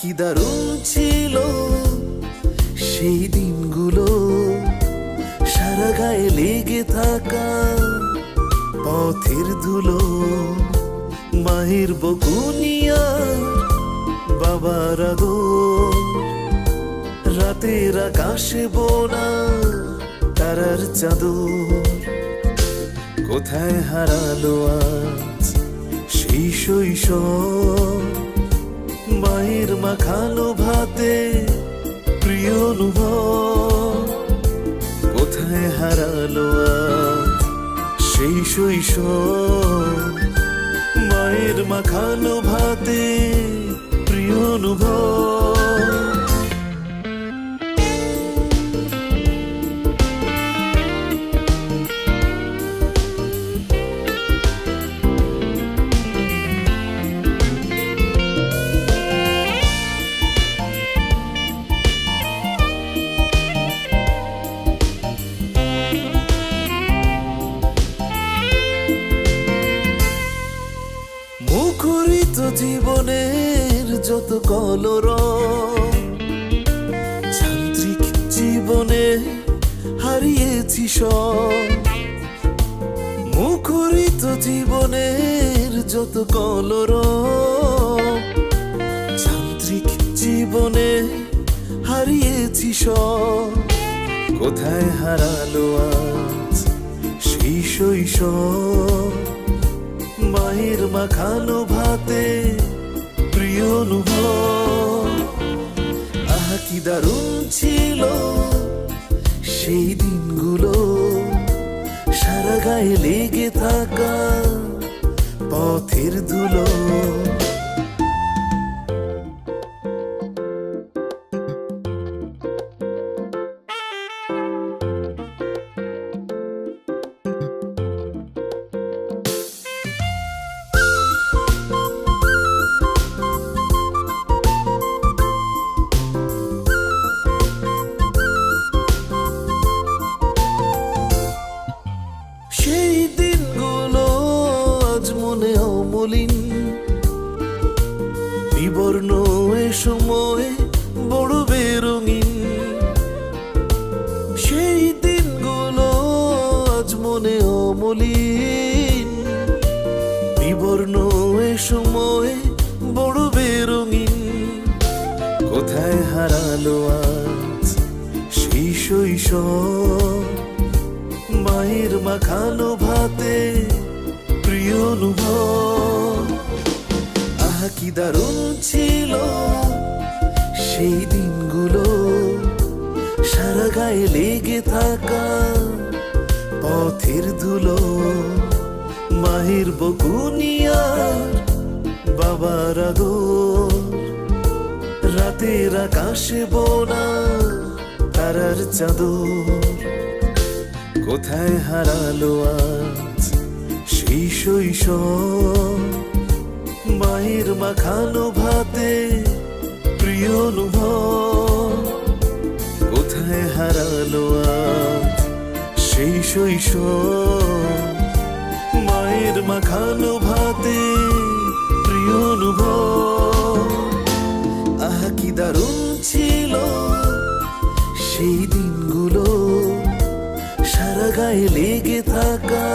কি দারুণ ছিল সেই দিনগুলো, সারা গায়ে লেগে থাকা পথের ধুলো, মায়ের বকুনিয়া বাবার আদর, রাতের আকাশে বোনা তারার চাদর। কোথায় হারালো আজ সেই শৈশব, মায়ের মাখানো ভাতে প্রিয় অনুভব। কোথায় হারালো আজ সেই শৈশব, মায়ের মাখানো ভাতে প্রিয় অনুভব। মুখরিত জীবনের যত কলরব, যান্ত্রিক জীবনে হারিয়েছি সব। মুখরিত জীবনের যত কলরব, যান্ত্রিক জীবনে হারিয়েছি সব। কোথায় হারালো আজ সেই শৈশব, মায়ের মাখানো ভাতে প্রিয় অনুভব। আহা কি দারুণ ছিল সেই দিনগুলো, সারা গায়ে লেগে থাকা পথের ধুলো। সেই দিনগুলো আজ মনে অমলিন, বিবর্ণ এ সময় বড় বেরঙিন। সেই দিনগুলো আজ মনে অমলিন, বিবর্ণ এ সময় বড় বেরঙিন। কোথায় হারালো আজ সেই শৈশব, মায়ের মাখানো ভাতে প্রিয় অনুভব। আহা কি দারুণ ছিল সেই দিনগুলো, সারা গায়ে লেগে থাকা পথের ধুলো, মায়ের বকুনিয়া বাবার আদর, রাতের আকাশে বোনা তারার চাদর। কোথায় হারালো আজ সেই শৈশব, মায়ের মাখানো ভাতে প্রিয় অনুভব। কোথায় হারালো আজ সেই শৈশব, মায়ের মাখানো ভাতে প্রিয় অনুভব। আহা কি দারুণ ছিল সেই দিনগুলো, সারা গায়ে লেগে থাকা